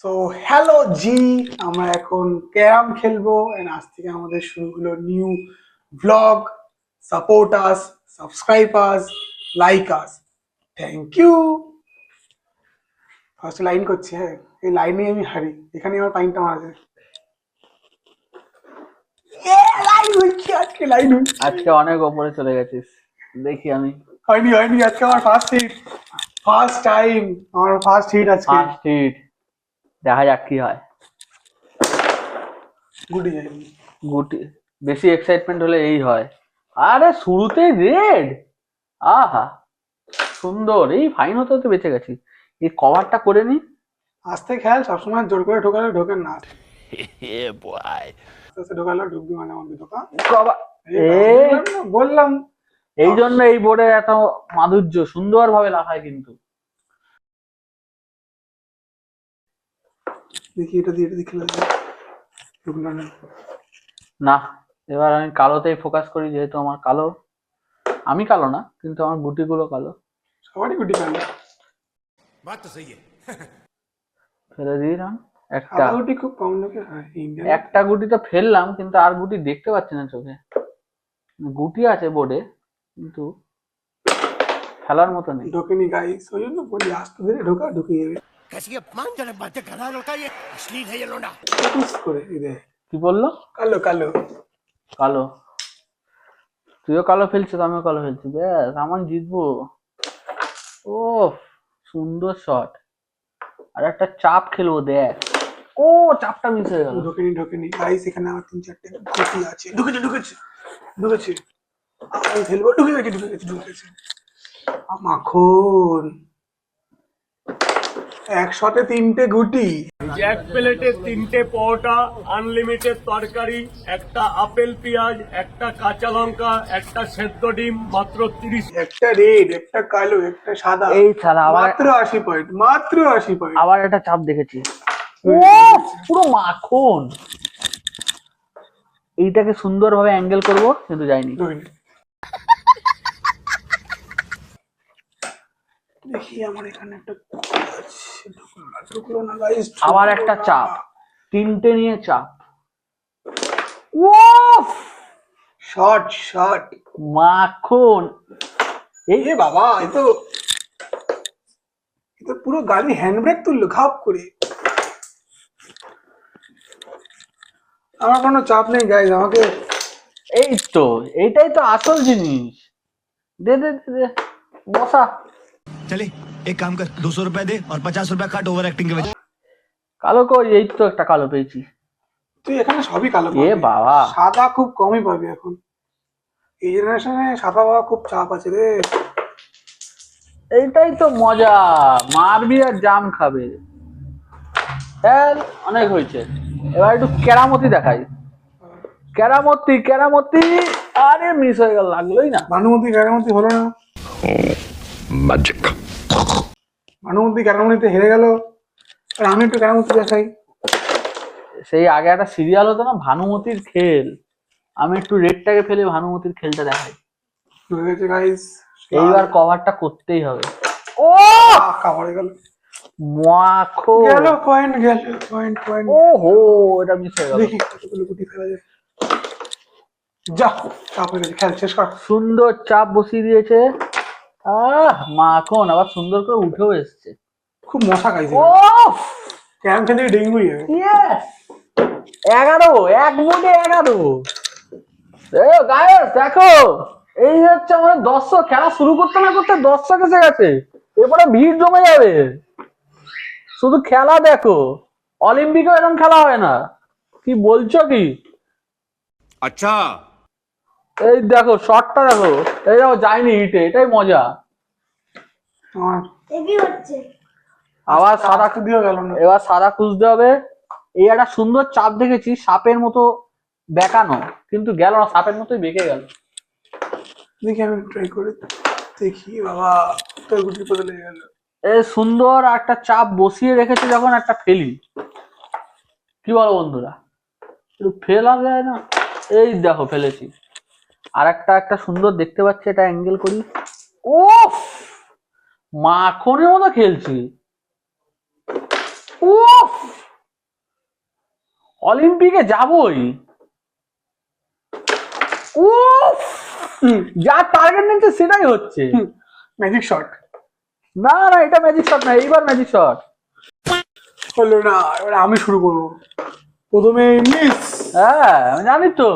So hello জি, আমরা এখন carrom খেলবো এন্ড আজ থেকে আমাদের শুরু হলো new blog. Support us, subscribe us, like us, thank you. First line করছি, হ্যাঁ এই লাইনে আমি হারি, এখানে আমার পাইনটা মারা যায়। লাইন হচ্ছে আজকে, লাইন হচ্ছে আজকে অনেক ওপরে চলে গেছিস, দেখি আমি। হয়নি হয়নি, আজকে আমার ফার্স্ট হিট, ফার্স্ট টাইম আমার ফার্স্ট হিট আজকে। ফার্স্ট হিট, দেখা যাক কি হয়। গুড যায়নি, গুটি বেশি এক্সাইটমেন্ট হলে এই হয়। আরে শুরুতেই রেড, আহা সুন্দর, এই ফাইন হতে হতে বেঁচে গেছি। এই কভারটা করে নি। আস্তে খেয়াল, সবসময় জোর করে ঢোকালে ঢোকেন না, আস্তে ঢোকালে ঢুকবি মানে আমার বিধকা। কভার বললাম এই জন্য এই বোর্ডে এত মাধুর্য, সুন্দর ভাবে লাফায় কিন্তু। দেখি এটা দিয়ে খেলে ঢুকলো না। না, এবার আমি কালোতেই ফোকাস করি, যেহেতু আমার কালো। আমি কালো না, কিন্তু আমার গুটিগুলো কালো। সবারই গুটি কালো। ফেলে দিলাম একটা। সাদা গুটি খুব কম লোকে হয় ইন্ডিয়ান। একটা গুটি তো ফেললাম, কিন্তু আর গুটি দেখতে পাচ্ছি না চোখে। গুটি আছে বোর্ডে, কিন্তু খেলার মতো নেই। ঢোকেনি গাইস, ওই জন্য বলি আস্তে ধীরে ঢোকা, ঢুকে যাবে। कैसी अपमानजनक बातें कर रहा है लड़का, ये अश्लील है ये लोंडा। ফোকাস করে দে। কি বললো? কালো কালো। কালো? তুইও কালো ফেলছিস, আমিও কালো ফেলছি, ব্যাস আমার জিতবো। ও সুন্দর শট, আর একটা চাপ খেলবো, দেখ। ও চাপটা মিস হয়ে গেল। ঢোকেনি গাইস, এখানে আমার 3-4টে গুটি আছে। ঢুকেছে আমি ফেলবো, ঢুকে গেছে। মাখন এক শটে 3টে গুটি। এক প্লেটে 3টে পরোটা, আনলিমিটেড তরকারি, একটা আপেল পেঁয়াজ, একটা কাঁচা লঙ্কা, একটা সেদ্ধ ডিম, মাত্র 30। একটা রেড, একটা কালো, একটা সাদা। এই ছাড়া আবার মাত্র 80 পয়েন্ট, মাত্র 80 পয়েন্ট। আবার একটা চাপ দেখেছি। ও পুরো মাখন। এইটাকে সুন্দরভাবে অ্যাঙ্গেল করব, কিন্তু যায়নি। দেখি আমার এখানে একটা ঢুকলো না গাইস। আবার একটা চাপ, 3টে নিয়ে চাপ। ও শট মাখন। এই বাবা, এ তো পুরো গাড়ি হ্যান্ডব্রেক তুললো ঘাপ করে। আমার কোনো চাপ নেই গাইস, আমাকে এই তো, এইটাই তো আসল জিনিস। দে দে দে, বসা। चले एक काम कर, 200 रुपए दे और 50 रुपए काट ओवर एक्टिंग के वजह। কালো কই? এই তো একটা কালো পেয়েছি। তুই এখানে সবই কালো এ পাবি। বাবা, সাদা খুব কমই পাবি এখন, এই জেনারেশনে সাদা পাওয়া খুব চাপ আছে রে। এইটাই তো মজা, মারবি আর জাম খাবে। হ্যাঁ অনেক হয়েছে, এবার একটু কেরামতি দেখাই। কেরামতি। আরে মিস হয়ে গেল, লাগলোই না। ভানুমতি কেরামতি হলো না, ভানুমতি কেরামতিতে হেরে গেল। আর আমি একটু কেরামতি দেখাই। সেই আগে একটা সিরিয়াল হতো না, ভানুমতির খেল। আমি একটু রেডটাকে ফেলে ভানুমতির খেলটা দেখাই। হয়ে গেছে গাইস, এইবার কভারটা করতেই হবে। ও কাভারে গেল, মাখো গেল পয়েন্ট। ওহো, এটা মিস হয়ে গেল। দেখি কতগুলো গুটি ফেলা যায়। যা, চাপ হয়ে গেছে, খেল শেষ কর। সুন্দর চাপ বসিয়ে দিয়েছে। মাখন আবার সুন্দর করে উঠেও এসছে। খুব মশা খাইছে, ও ক্যারাম খেলে ডেঙ্গু হয়ে যাবে। 11, এক বোর্ডে 11। গায়েস দেখো, এই হচ্ছে আমাদের দর্শক। খেলা শুরু করতে না করতে দর্শক এসে গেছে, এরপরে ভিড় জমে যাবে। শুধু খেলা দেখো, অলিম্পিকেও এরকম খেলা হয় না। কি বলছো কি? अच्छा এই দেখো শটটা দেখো, এই দেখো যায়নি হিটে, এটাই মজা। আমার আবার সাদা দিয়েও গেল না। এবার সাদা খুঁজতে হবে। এই একটা সুন্দর চাপ দেখেছি, সাপের মতো বেঁকানো, কিন্তু গেল না, সাপের মতোই বেঁকে গেল। দেখি আমি ট্রাই করে দেখি। বাবা, তোর গুটির পথে লেগে গেল। এই সুন্দর একটা চাপ বসিয়ে রেখেছে, যখন একটা ফেলি। কি বলো বন্ধুরা, একটু ফেলা যায় না? এই দেখো ফেলেছি। আর একটা সুন্দর দেখতে পাচ্ছি, এটা অ্যাঙ্গেল করি। ও মাখনের মতো খেলছি। ও অলিম্পিকে যাবই। ও যা টার্গেট নিচ্ছে সেটাই হচ্ছে। ম্যাজিক শট না না, এটা ম্যাজিক শট না, এইবার ম্যাজিক শট হলো না। এবার আমি শুরু করবো। প্রথমে মিস। হ্যাঁ আমি জানি তো,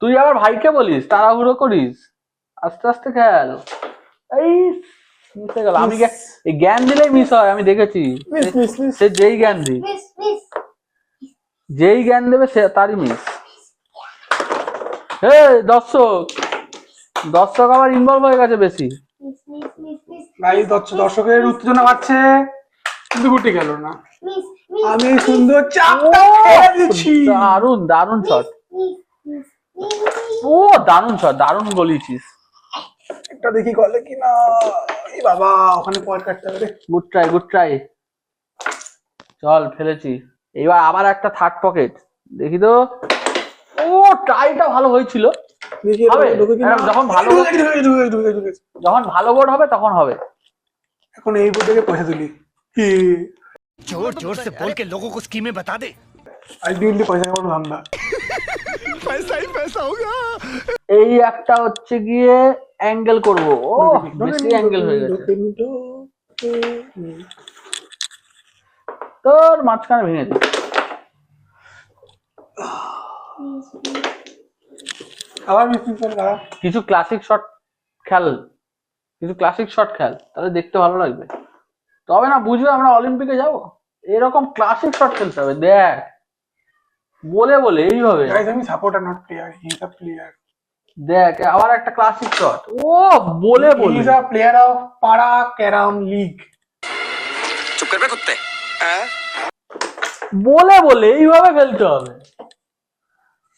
তুই আবার ভাইকে বলিস তাড়াহুড়ো করিস, আস্তে আস্তে খেল। এই মিস হয়ে গেল। আমি এই জ্ঞান দিলেই মিস হয়, আমি দেখেছি। Miss miss miss. সে যেই জ্ঞান দি, যেই জ্ঞান দেবে সে তারই মিস। দর্শক আবার ইনভলভ হয়ে গেছে বেশি। গাইস দর্শকের উত্তেজনা বাড়ছে, কিন্তু গুটি গেল না। আমি সুন্দর চাপটা খেয়ে দিচ্ছি। দারুন দারুন শট। ও দারুন শট, দারুন বলিছিস। একটা দেখি গলে কিনা। এই বাবা, ওখানে পয়েন্ট কাটতে হবে। Good try good try. চল ফেলেছি। এবার আবার একটা থার্ড পকেট দেখি তো। ও ট্রাইটা ভালো হয়েছিল। দেখি হবে ঢুকে কিনা। যখন ভালো, ঢুকে। যখন ভালো বোর্ড হবে তখন হবে। এখন এই বোর্ড থেকে পয়সা তুলি। কি जोर जोर से बोल के लोगों को स्कीमें बता दे। আলটিমেটলি পয়সা কামানো ধান্দা। पैसा ही पैसा होगा। এই একটা হচ্ছে গিয়ে অ্যাঙ্গেল করব। ও বেশি অ্যাঙ্গেল হয়ে গেছে, তোর মাঝখানে ভেঙে দিই। আবার মিস মিস করে দাঁড়া। কিছু ক্লাসিক শট খেল, কিছু ক্লাসিক শট খেল, তাহলে দেখতে ভালো লাগবে। তবে না বুঝবে আমরা অলিম্পিকে যাব। এরকম ক্লাসিক শট খেলতে হবে। দেখ বলে বলে এইভাবে। গাইস আমি supporter not player, he is a player. দেখ আবার একটা ক্লাসিক শট। ও বলে হি বলে ইজ আ প্লেয়ার অফ পাড়া ক্যারাম লিগ। चुप कर बे कुत्ते। বলে বলে এইভাবে ফেলতে হবে।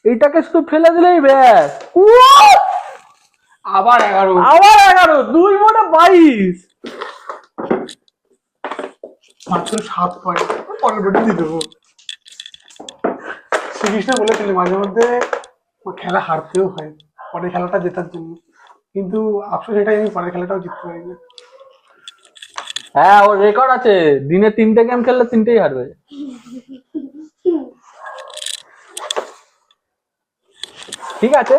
এইটাকে শুধু ফেলে দিলেই ব্যাস। আবার 11। আবার 11, 2 মোটে 22। মাত্র 7 পয়েন্ট। পরে ডোটি দিয়ে দেবো। শ্রীকৃষ্ণ বলেছিল মাঝে মধ্যে খেলা হারতেও হয় পরে খেলাটা জেতার জন্য, কিন্তু আফসোস এটাই আমি পরের খেলাটাও জিততে পারি না। হ্যাঁ ওর রেকর্ড আছে, দিনে 3টে গেম খেললে 3টেই হারবে। ঠিক আছে,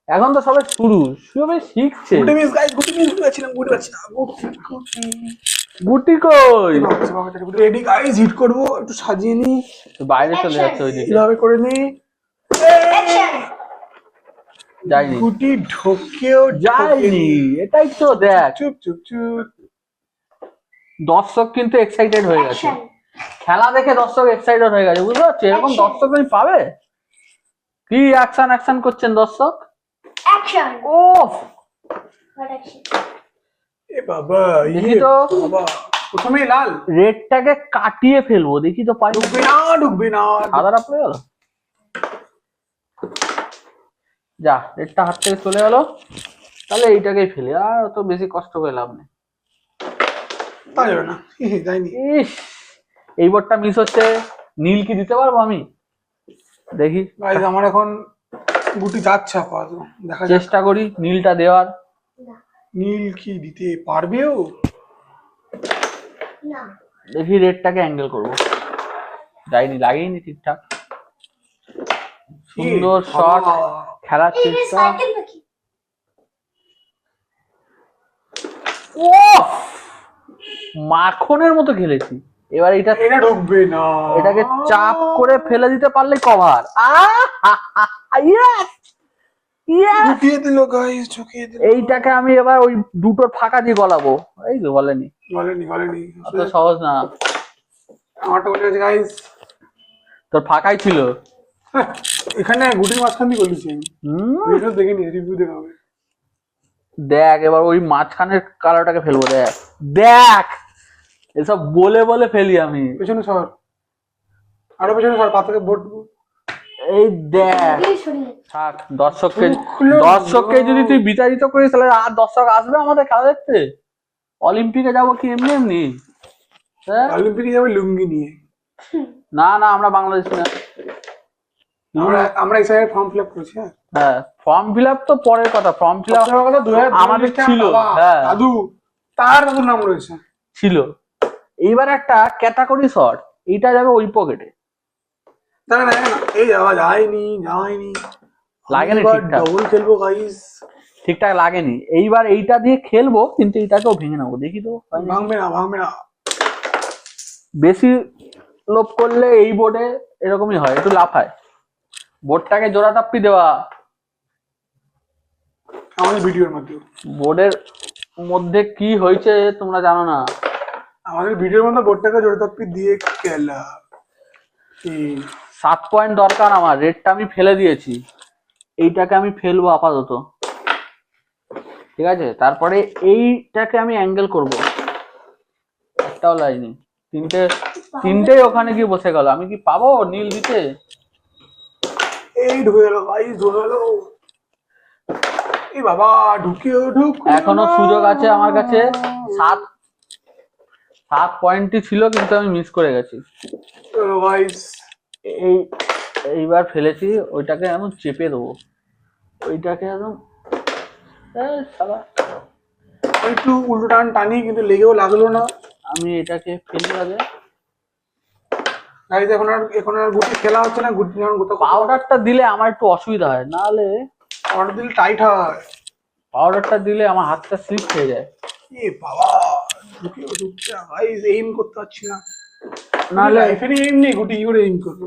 এখন তো সবে শুরু, সবে শিখছে। গুটি মিস গাইস, গুটি মিস করেছিলাম, গুটি পাচ্ছি না। গুটি কই? রেডি গাইস, হিট করবো, একটু সাজিয়ে নি। বাইরে চলে যাচ্ছে ওইদিকে, কিভাবে করে নি। যায়নি, গুটি ঢোকেও যায়নি। এটাই তো দেখ, চুপ চুপ চুপ। দর্শক কিন্তু এক্সাইটেড হয়ে গেছে। খেলা দেখে দর্শক এক্সাইটেড হয়ে গেছে, বুঝতে পারছো? এরকম দর্শক তুমি পাবে? কি অ্যাকশন অ্যাকশন করছেন দর্শক? অ্যাকশন। ও হোয়াট অ্যাকশন? এ বাবা, দেখি তো। বাবা প্রথমে লাল। রেডটাকে কাটিয়ে ফেলবো, দেখি তো পাই। ঢুকবে না, ঢুকবে না। সাদাটা পড়ে গেল। যা, রেডটা হাত থেকে চলে গেল। তাহলে এইটাকেই ফেলি, আর তো বেশি কষ্ট করে লাভ নেই। তা যাবে না, যায়নি। ইস, এই বোর্ডটা মিস হচ্ছে। নীল কি দিতে পারবো আমি? দেখি, গাইস আমার এখন গুটি যাচ্ছে আপাতত, দেখা যাক চেষ্টা করি নীলটা দেওয়ার। নীল কি দিতে পারবে ও। না। দেখি রেডটাকে অ্যাঙ্গেল করবো। যাইনি, লাগেইনি ঠিকঠাক। সুন্দর শট, খেলার এই চেষ্টা। সাইকেল নাকি? ও মাখনের মতো খেলেছি। এবার এটা ঢুকবে না। এটাকে চাপ করে ফেলে দিতে পারলে কভার। ঢুকিয়ে দিল গাইস, ঢুকিয়ে দিল। এইটাকে আমি এবার ওই দুটোর ফাঁকা দিয়ে গলাবো। এই তো বলেনি, বলেনি বলেনি, অত সহজ না। আমারটা বলে গেছে গাইস। তোর ফাঁকাই ছিল। এখানে গুটির মাঝখান দিয়ে গলিছি আমি। ভিডিও দেখিনি, রিভিউ দেখাবে। দেখ এবার ওই মাঝখানের কালারটাকে ফেলবো। দেখ দেখ, এসব বলে বলে ফেলি আমি। পেছনে সর, আরো পেছনে সর, পাতাকে বোর্ড। এই দেখ, এই সরিয়ে। থাক। দর্শককে যদি তুই বিতাড়িত করিস তাহলে আর দর্শক আসবে আমাদের খেলা দেখতে? অলিম্পিকে যাবো কি এমনি এমনি? হ্যাঁ? অলিম্পিকে যাবে লুঙ্গি নিয়ে। না না, আমরা বাংলাদেশি না। আমরা এই সাইডে ফর্ম ফিল আপ করেছি। হ্যাঁ, ফর্ম ফিল আপ তো পরের কথা। ফর্ম ফিল আপ আমাদের ছিল। হ্যাঁ দাদু, তার দাদুর নাম রয়েছে। ছিল। এইবার একটা ক্যাটাগরি শট, এইটা যাবে ওই পকেটে। না না না, এই যাওয়া যায়নি লাগেনি ঠিকঠাক। ডবল খেলবো গাইস। ঠিকঠাক লাগেনি। এইবার এইটা দিয়ে খেলবো, কিন্তু এইটাকেও ভেঙে নেবো, দেখি তো হয় নাকি। ভাঙবে না। বেশি লোভ করলে এই বোর্ডে এরকমই হয়, একটু লাফায়। বোর্ডটাকে জোড়া টাপ্পি দেওয়া। আমাদের ভিডিওর মধ্যে বোর্ডের মধ্যে কি হয়েছে তোমরা জানো না। বোর্ডটাকে জোরে তপ্পি দিয়ে খেলা। 7 পয়েন্ট দরকার আমার। রেডটা আমি ফেলে দিয়েছি, এইটাকে আমি ফেলবো আপাতত, ঠিক আছে? তারপরে এইটাকে আমি অ্যাঙ্গেল করব। একটাও লাইনি, তিনটেই ওখানে গিয়ে বসে গেল। আমি কি পাবো নীল দিতে? এই ঢুকে গেল গাইস, ঢুকে গেল। এই বাবা, ঢুক। এখনো সুযোগ আছে আমার কাছে। 7 পয়েন্টই ছিল, কিন্তু আমি মিস করে গেছি। গাইস এইবার ফেলেছি, ওইটাকে এখন চেপে দেবো। ওইটাকে একদম একটু উল্টো টানি, কিন্তু লেগেও লাগলো না। আমি এটাকে ফেলে আগে। গাইস এখন আর গুটি খেলা হচ্ছে না। গুটি যখন পাউডারটা দিলে আমার একটু অসুবিধা হয়, নাহলে অর্ডার দিলে টাইট হয়। পাউডারটা দিলে আমার হাতটা স্লিপ হয়ে যায়। এ বাবা, ঢুকছে গাইস, এইম করতে পারছি না। নাহলে লাইফে এইম নেই, গুটি কি করে এইম করবো?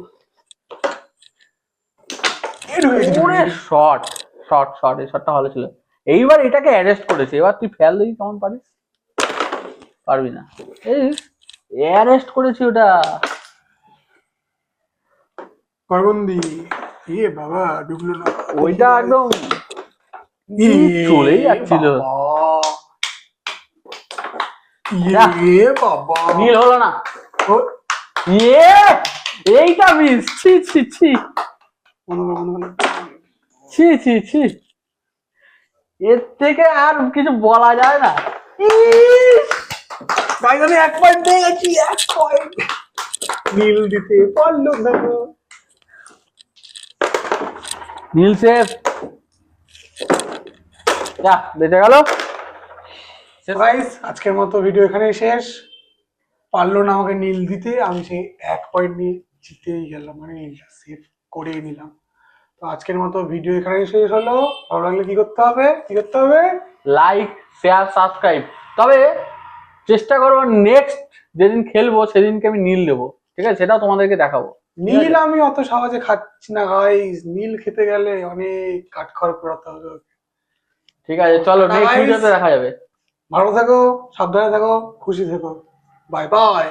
শর্ট এই শটটা ভালো ছিল। এইবার এটাকে অ্যারেস্ট করেছে। এবার তুই ফেল দেখি কেমন পারিস। পারবি না। এই অ্যারেস্ট করেছি ওটা। করবন্দি। এ বাবা, ঢুকলো না। ওইটা একদম চলেই যাচ্ছিল। বাবা, নীল হলো না। এইটা মিস। ছি এর থেকে আর কিছু বলা যায় না। গাইস আমি 1 পয়েন্ট পেয়ে গেছি। 1 পয়েন্ট নীল দিতে পারলো না। নীল সেফ। যা, বেঁচে গেল। গাইস আজকের মতো ভিডিও এখানেই শেষ। পারলো না আমাকে নীল দিতে, আমি সেই 1 পয়েন্ট নিয়ে জিতেই গেলাম, মানে নীলটা সেভ করেই নিলাম। তো আজকের মতো ভিডিও এখানেই শেষ হলো। ভালো লাগলে কি করতে হবে? Like, share, subscribe. তবে চেষ্টা করবো নেক্সট যেদিন খেলবো সেদিনকে আমি নীল দেবো, ঠিক আছে? সেটাও তোমাদেরকে দেখাবো। নীল আমি অত সহজে খাচ্ছি না গাইস। নীল খেতে গেলে অনেক কাঠখড় পোড়াতে হবে। ঠিক আছে, চলো নেক্সট Guys, ভিডিওতে দেখা যাবে। ভালো থাকো, সাবধানে থাকো, খুশি থেকো। Bye bye.